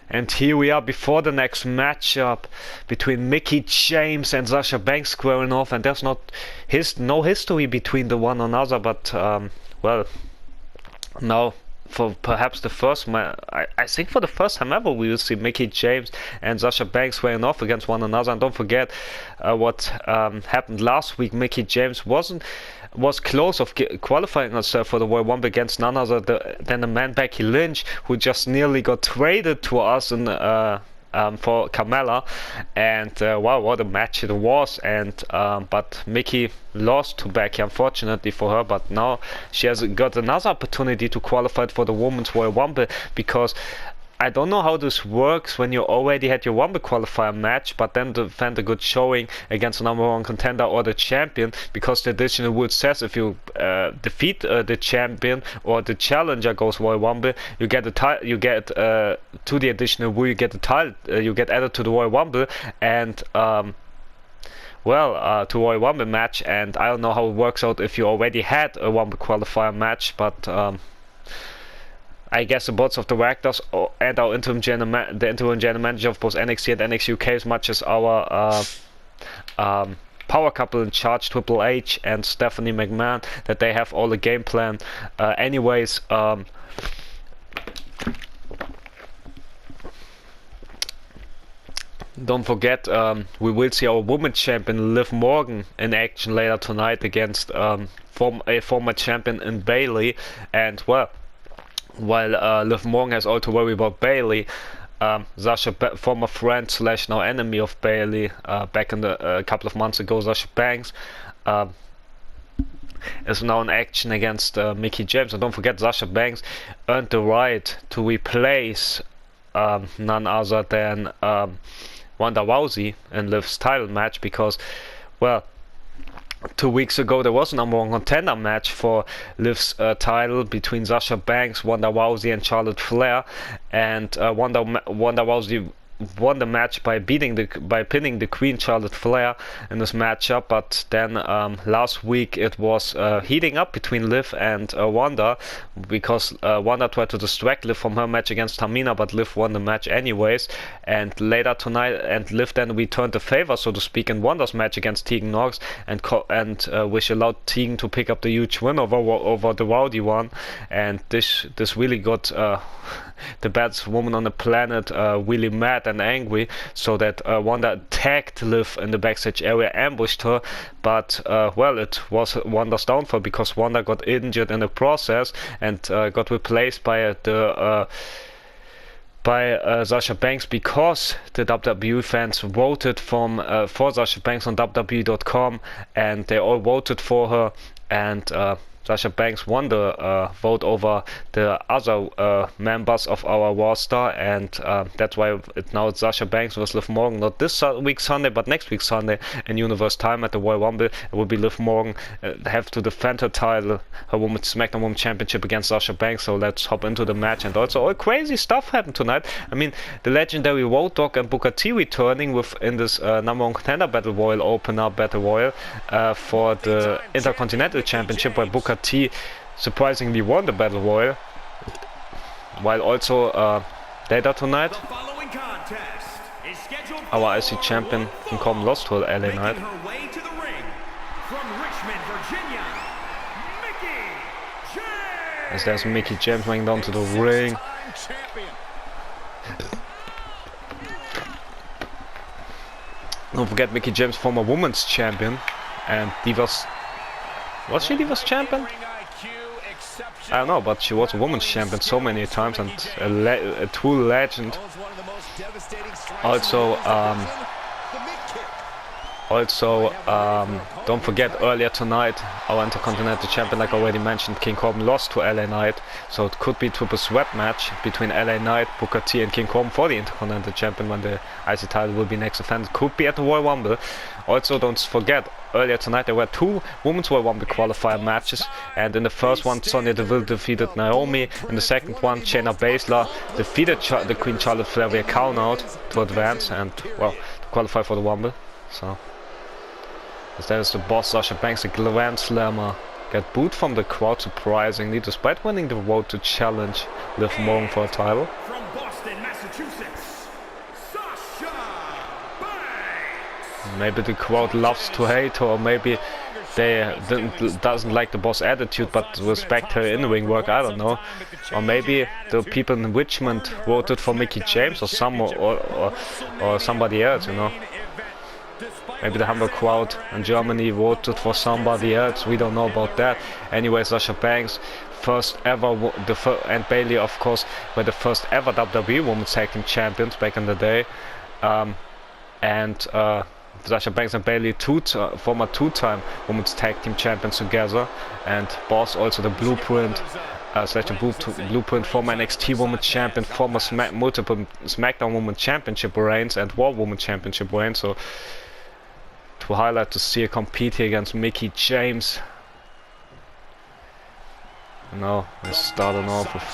And here we are before the next matchup between Mickie James and Sasha Banks squaring off, and there's no history between the one another, but well, now for perhaps the first I think for the first time ever we will see Mickie James and Sasha Banks squaring off against one another. And don't forget what happened last week. Mickie James was close of qualifying herself for the Royal Rumble against none other than the man Becky Lynch, who just nearly got traded to us in, for Carmella. And wow, what a match it was. And but Mickie lost to Becky, unfortunately for her. But now she has got another opportunity to qualify for the Women's Royal Rumble, because I don't know how this works when you already had your Rumble qualifier match, but then defend a good showing against the #1 contender or the champion, because the additional rule says if you defeat the champion or the challenger goes Royal Rumble, you get to the additional rule, you get the title, you get added to the Royal Rumble and to Royal Rumble match. And I don't know how it works out if you already had a Rumble qualifier match, but I guess the boards of directors and our interim general manager of both NXT and NXT UK, as much as our power couple in charge, Triple H and Stephanie McMahon, that they have all the game plan. Anyways, don't forget, we will see our women's champion Liv Morgan in action later tonight against a former champion in Bayley. And well, while Liv Morgan has all to worry about Bayley, Sasha, former friend / now enemy of Bayley, back in a couple of months ago, Sasha Banks, is now in action against Mickie James. And don't forget, Sasha Banks earned the right to replace none other than Ronda Rousey in Liv's title match, because, well, 2 weeks ago there was a #1 contender match for Liv's title between Sasha Banks, Ronda Rousey and Charlotte Flair, and Ronda Rousey won the match by pinning the Queen Charlotte Flair in this matchup. But then last week it was heating up between Liv and Ronda, because Ronda tried to distract Liv from her match against Tamina, but Liv won the match anyways. And later tonight, and Liv then returned the favor, so to speak, in Ronda's match against Tegan Nox, which allowed Tegan to pick up the huge win over the Rowdy one. And this really got the baddest woman on the planet really mad and angry, so that Ronda attacked Liv in the backstage area, ambushed her, but well, it was Ronda's downfall, because Ronda got injured in the process and got replaced by Sasha Banks, because the WWE fans voted for Sasha Banks on WWE.com, and they all voted for her, and Sasha Banks won the vote over the other members of our roster, and that's why it's Sasha Banks versus Liv Morgan, not this week Sunday, but next week Sunday in Universe time at the Royal Rumble. It will be Liv Morgan have to defend her title, her Women's SmackDown Women's Championship against Sasha Banks. So let's hop into the match. And also all crazy stuff happened tonight. I mean, the legendary Road Dogg and Booker T returning in this #1 contender battle royal opener battle royal for the Intercontinental Championship, where Booker T surprisingly won the battle royal, while also later tonight our IC champion King Corbin lost to LA Knight. As there's Mickie James running down to the ring. Don't forget, Mickie James, former women's champion, and was she Divas champion? I don't know, but she was a women's champion so many times, and a true legend. Also, don't forget, earlier tonight, our Intercontinental Champion, like I already mentioned, King Corbin, lost to LA Knight, so it could be a triple threat match between LA Knight, Booker T and King Corbin for the Intercontinental Champion when the IC title will be next defended. Could be at the Royal Rumble. Also, don't forget, earlier tonight there were 2 Women's Royal Rumble qualifier matches, and in the first one Sonya Deville defeated Naomi, in the second one Shayna Baszler defeated the Queen Charlotte Flair via count out to advance and, well, to qualify for the Rumble. So, as that is the boss, Sasha Banks, a Grand Slammer, get booed from the crowd surprisingly, despite winning the vote to challenge Liv Morgan for a title. From Boston, Massachusetts. Massachusetts, Sasha Banks. Maybe the crowd loves to hate her, or maybe they doesn't like the boss attitude but respect her in-ring work, I don't know. Or maybe the people in Richmond voted for Mickie James or somebody else, you know. Maybe the Hamburg crowd in Germany voted for somebody else, we don't know about that. Anyway, Sasha Banks, first ever, and Bayley of course were the first ever WWE Women's Tag Team Champions back in the day. Sasha Banks and Bayley, former two-time Women's Tag Team Champions together, and Boss also the Blueprint, Blueprint, former NXT Women's Champion, former multiple SmackDown Women's Championship reigns and Raw Women's Championship reigns. So to highlight to see her compete here against Mickie James. Now we're starting off with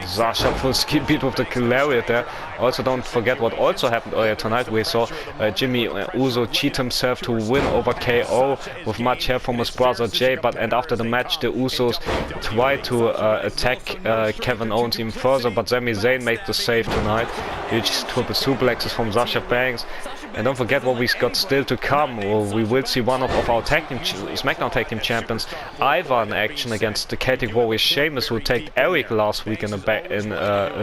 Sasha full skip beat with the lariat there. Also don't forget what also happened earlier tonight. We saw Jimmy Uso cheat himself to win over KO with much help from his brother Jay. And after the match the Usos tried to attack Kevin Owens even further, but Sami Zayn made the save tonight. Huge triple suplexes from Sasha Banks. And don't forget what we got still to come. We will see one of our SmackDown Tag Team Champions, Ivar, in action against the Celtic Warrior Sheamus, who attacked Eric last week in a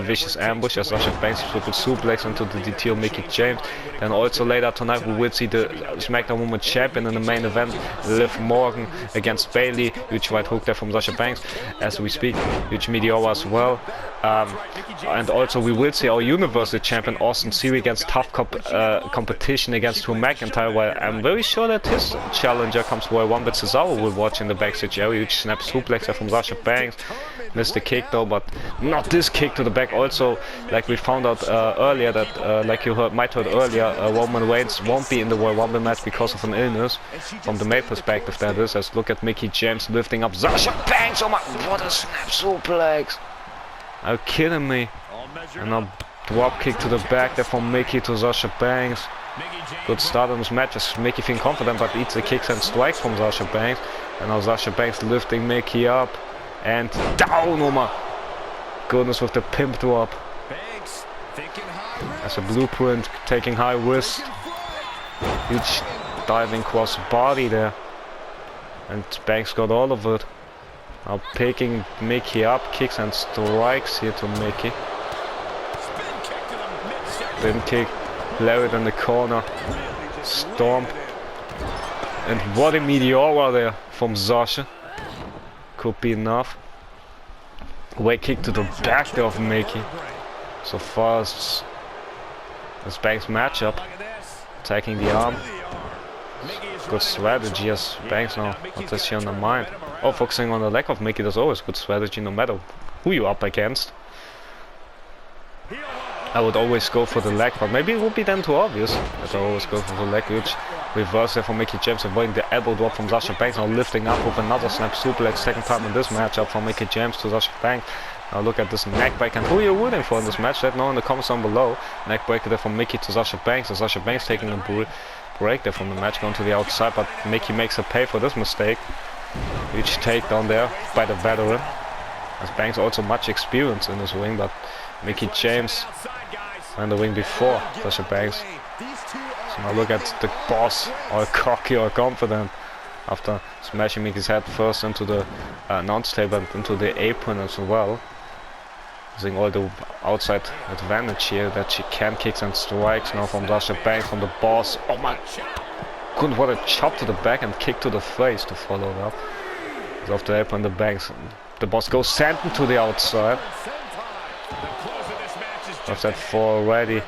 vicious ambush as Sasha Banks triple suplex into the DT of Mickie James. Then also later tonight we will see the SmackDown Women's Champion in the main event, Liv Morgan against Bayley. Huge right hook there from Sasha Banks as we speak. Huge Meteor as well. And also we will see our Universal Champion Austin Theory against tough competition against Drew McIntyre, while I'm very sure that his challenger comes Royal Rumble. Cesaro will watch in the backstage area. Huge snap suplex there from Sasha Banks. Missed the kick though, but not this kick to the back. Also, like we found out earlier, that like you might heard earlier, Roman Reigns won't be in the Royal Rumble match because of an illness. From the male perspective, that is. As look at Mickie James lifting up Sasha Banks. Oh my! What a snap suplex! Are you kidding me? And a drop kick to the back there from Mickie to Sasha Banks. Good start on this match as Mickie feeling confident, but eats the kicks and strikes from Sasha Banks. And now Sasha Banks lifting Mickie up and down. Oh my goodness, with the pimp drop. As a Blueprint taking high risk. Huge diving cross body there. And Banks got all of it. Now picking Mickie up, kicks and strikes here to Mickie. Spin kick, lariat in the corner, stomp, and what a Meteora there from Sasha. Could be enough. Way kick to the back there of Mickie. So far as Banks matchup, attacking the arm. Good strategy as Banks now. What does she on the mind? Oh, focusing on the leg of Mickie, that's always good strategy no matter who you're up against. I would always go for the leg, but maybe it would be then too obvious that I always go for the leg. Huge reverse there from Mickie James, avoiding the elbow drop from Sasha Banks. Now lifting up with another snap suplex, second time in this matchup from Mickie James to Sasha Banks. Now look at this neck break, and who are you rooting for in this match? Let know in the comments down below. Neck breaker there from Mickie to Sasha Banks, and Sasha Banks taking a break there from the match, going to the outside, but Mickie makes her pay for this mistake. Huge takedown there by the veteran. As Banks also much experience in this ring, but Mickie James in the ring before Sasha Banks. So now look at the boss, all cocky or confident, after smashing Mickie's head first into the announce table and into the apron as well. Using all the outside advantage here that she can kicks and strikes now from Sasha Banks, from the boss. Oh my! Good, what a chop to the back and kick to the face to follow it up. It's off the apron, the Banks. The boss goes sending to the outside. Of that 4 already.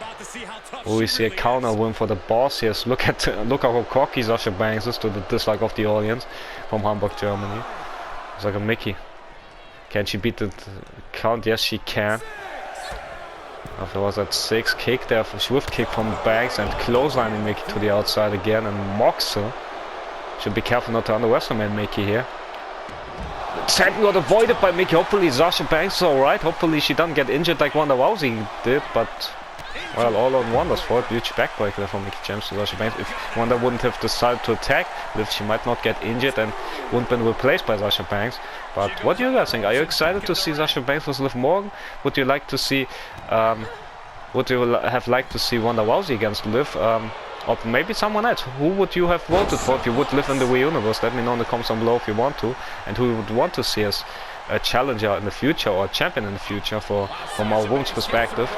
We see a counter win for the boss here. So look how cocky Sasha Banks is, to the dislike of the audience from Hamburg, Germany. It's like a Mickie. Can she beat the count? Yes, she can. Afterwards, that 6 kick there, swift kick from Banks, and clotheslining Mickie to the outside again, and mocks her. Should be careful not to underestimate Mickie here. Sending got avoided by Mickie. Hopefully Sasha Banks is alright. Hopefully she doesn't get injured like Ronda Rousey did, but well, all on Ronda's fault. Huge backbreaker there from Mickie James to Sasha Banks. If Ronda wouldn't have decided to attack, she might not get injured and wouldn't have been replaced by Sasha Banks. But what do you guys think? Are you excited to see Sasha Banks with Liv Morgan? Would you like to see would you have liked to see Ronda Rousey against Liv? Or maybe someone else? Who would you have voted for if you would live in the RealUniverse? Let me know in the comments down below if you want to, and who you would want to see as a challenger in the future or a champion in the future from our women's perspective.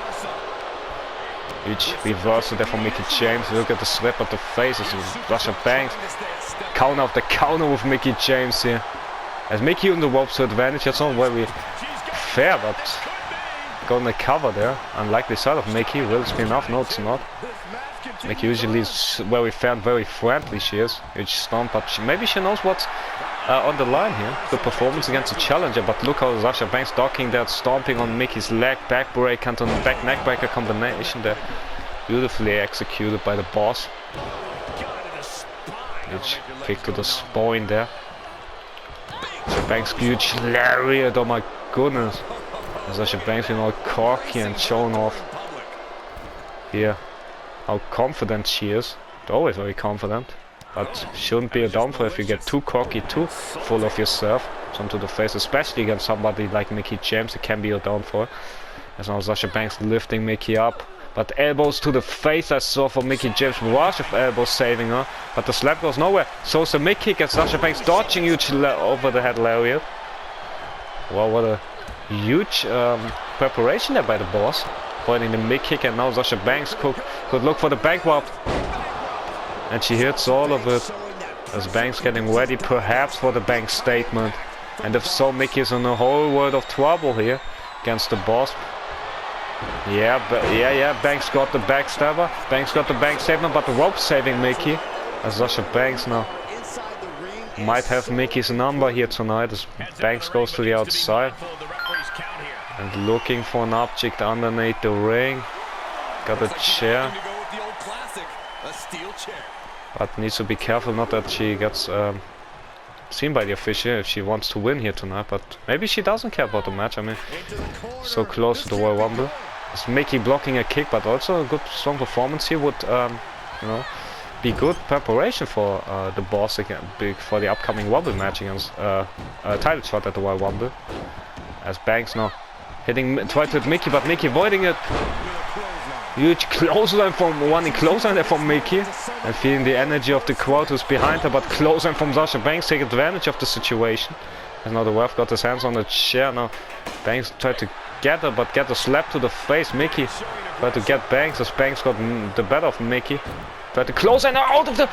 Huge reversal there from Mickie James. Look at the slap of the face as Sasha Banks counter after counter with Mickie James here. As Mickie on the ropes to advantage, that's not very fair, but gonna cover there. Unlikely side of Mickie. Will it be enough? No, it's not. Mickie usually is very fair and very friendly, she is. Huge stomp, but maybe she knows what's on the line here. Good performance against the challenger, but look how Sasha Banks docking that, stomping on Mickey's leg, back break and on the back neck breaker combination there. Beautifully executed by the boss. Huge kick to the spine there. Sasha Banks, huge lariat, oh my goodness. Sasha Banks being all cocky and showing off here how confident she is. Always very confident, but shouldn't be a downfall if you get too cocky, too full of yourself. Some to the face, especially against somebody like Mickie James, it can be a downfall. As now Sasha Banks lifting Mickie up, but elbows to the face. I saw for Mickie James, rush of elbows saving her, but the slap goes nowhere. So it's a mid kick as Sasha Banks dodging huge over the head lariat. Wow, what a huge preparation there by the boss. Pointing the mid kick, and now Sasha Banks could look for the bankrupt, and she hits all of it. As Banks getting ready perhaps for the Banks statement, and if so, Mickie is in a whole world of trouble here against the boss. Yeah, Banks got the backstabber, Banks got the bank statement, but the rope saving Mickie. As Sasha Banks now might have Mickey's number here tonight as Banks goes to the outside. And looking for an object underneath the ring. Got a chair. But needs to be careful not that she gets seen by the official if she wants to win here tonight. But maybe she doesn't care about the match. I mean, so close to the Royal Rumble. It's Mickie blocking a kick, but also a good strong performance here would you know, be good preparation for the boss again, for the upcoming Rumble match against a title shot at the Royal Rumble. As Banks now tried to hit Mickie, but Mickie avoiding it. Huge clothesline from running clothesline there from Mickie, and feeling the energy of the crowd who's behind her, but clothesline from Sasha Banks take advantage of the situation. And now the ref got his hands on the chair. Now Banks tried to get her, but get a slap to the face. Mickie tried to get Banks as Banks got the better of Mickie. Tried to close and out of the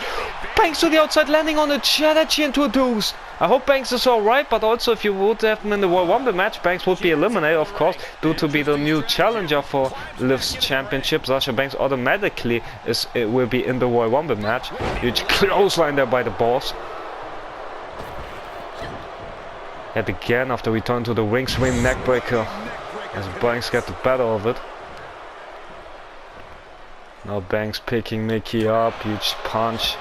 Banks to the outside, landing on the chair that she introduced. I hope Banks is alright, but also if you would have him in the Royal Rumble match, Banks would be eliminated, of course, due to be the new challenger for Liv's championship. Sasha Banks automatically will be in the Royal Rumble match. Huge clothesline there by the boss. Yet again, after return to the ring, swing neckbreaker as Banks get the better of it. Now Banks picking Mickie up, huge punch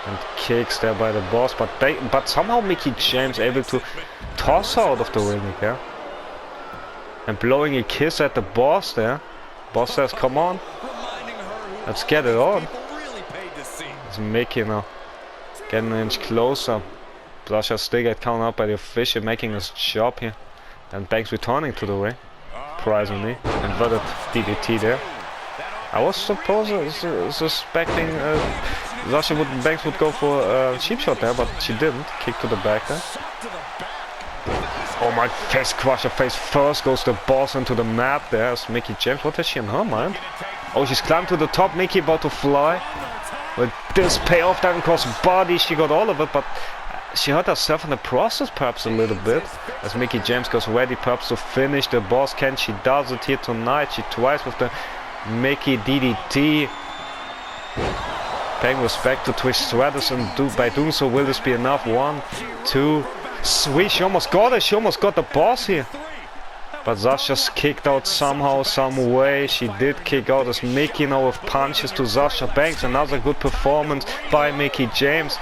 and kicks there by the boss, but somehow Mickie James able to toss her out of the ring again. And blowing a kiss at the boss there. Boss says, come on, let's get it on. It's Mickie now getting an inch closer. Sasha still get counted out by the official, making his job here. And Banks returning to the ring, surprisingly. Inverted DDT there. I was suspecting Banks would go for a cheap shot there, but she didn't. Kick to the back there. Oh my, face crusher face first goes the boss into the mat there as Mickie James. What has she in her mind? Oh, she's climbed to the top, Mickie about to fly. With this payoff down across body, she got all of it, but she hurt herself in the process perhaps a little bit. As Mickie James goes ready perhaps to finish the boss. Can she does it here tonight? She tries with the Mickie DDT. Paying respect to Trish Stratus, and by doing so will this be enough? 1, 2, 3. She almost got it. She almost got the boss here. But Sasha's kicked out somehow, some way. She did kick out as Mickie now with punches to Sasha Banks. Another good performance by Mickie James.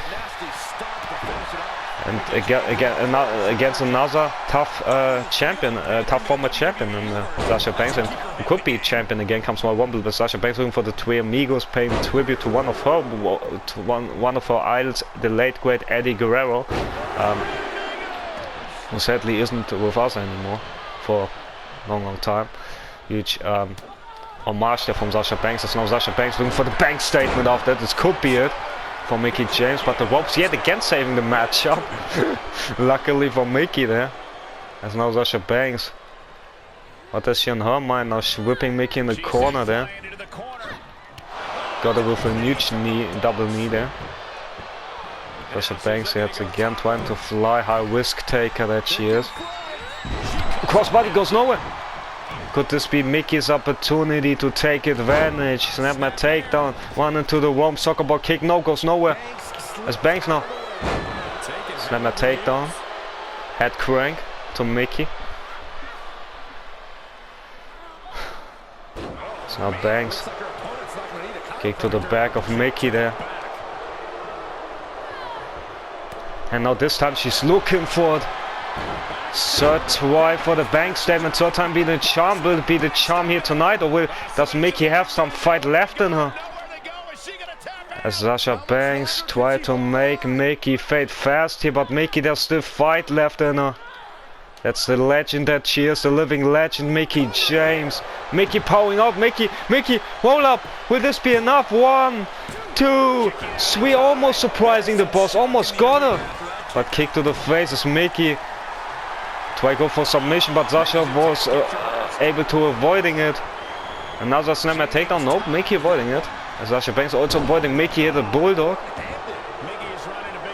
And against another tough champion, tough former champion in Sasha Banks, and who could be champion again comes Royal Rumble. But Sasha Banks looking for the Three Amigos, paying tribute to one of her idols, the late great Eddie Guerrero, who sadly isn't with us anymore for a long time. Huge homage there from Sasha Banks. It's now Sasha Banks looking for the bank statement after that. This could be it for Mickie James, but the ropes yet again saving the matchup. Luckily for Mickie there. That's now Sasha Banks. What is she on her mind now? She's whipping Mickie in the corner there. Got her with a huge knee, double knee there. Sasha Banks yet again trying to fly, high risk taker that she is. Crossbody goes nowhere. Could this be Mickie's opportunity to take advantage? Snap my takedown, one into the rope, soccer ball kick, no, goes nowhere. That's Banks now. Snap my takedown. Head crank to Mickie. It's now Banks. Kick to the back of Mickie there. And now this time she's looking for it. Third try for the bank statement. Third time be the charm. Will it be the charm here tonight, or does Mickie have some fight left in her? As Sasha Banks try to make Mickie fade fast here, but Mickie, there's still fight left in her. That's the legend that she is, the living legend, Mickie James. Mickie powering out, Mickie, roll up. Will this be enough? 1, 2, 3, almost surprising the boss, almost got her. But kick to the face is Mickie. Try go for submission, but Sasha was able to avoiding it. Another snapper takedown, nope, Mickie avoiding it. And Sasha Banks also avoiding Mickie hit a bulldog.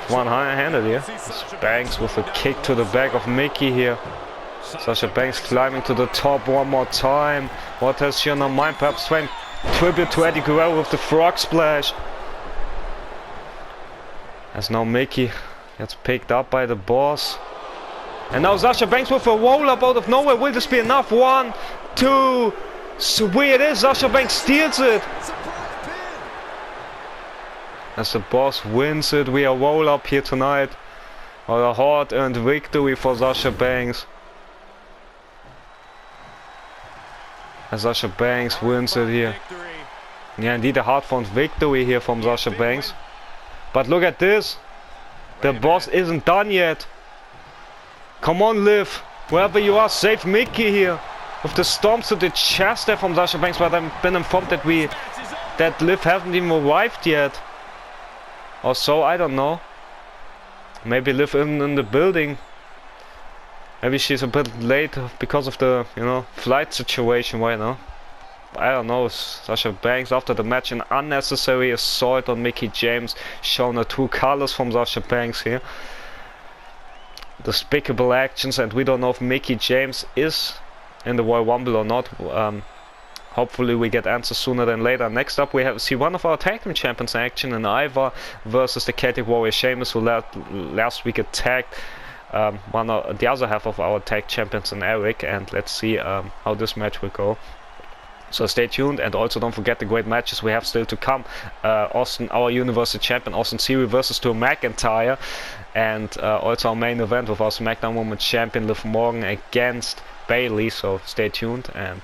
One-handed here. Banks with a kick to the back of Mickie here. Sasha Banks climbing to the top one more time. What has she on her mind? Perhaps trying tribute to Eddie Guerrero with the frog splash. As now Mickie gets picked up by the boss. And now Sasha Banks with a roll-up out of nowhere. Will this be enough? 1, 2, 3. It is. Sasha Banks steals it. As the boss wins it, we are roll-up here tonight. What a hard-earned victory for Sasha Banks. As Sasha Banks wins it here. Yeah, indeed a hard-fought victory here from Sasha Banks. But look at this. The boss isn't done yet. Come on, Liv. Wherever you are, save Mickie here. With the stomps to the chest there from Sasha Banks, but I've been informed that Liv hasn't even arrived yet. Or so, I don't know. Maybe Liv isn't in the building. Maybe she's a bit late because of the, flight situation right now. I don't know. Sasha Banks after the match, an unnecessary assault on Mickie James, showing the true colors from Sasha Banks here. Despicable actions, and we don't know if Mickie James is in the Royal Rumble or not. Hopefully we get answers sooner than later. Next up we see one of our tag team champions in action in Ivar versus the Celtic Warrior Sheamus, who last week attacked the other half of our tag champions in Eric, and let's see how this match will go. So stay tuned, and also don't forget the great matches we have still to come. Austin, our Universal Champion, Austin Theory versus Drew McIntyre, and also our main event with our SmackDown Women's Champion Liv Morgan against Bayley. So stay tuned, and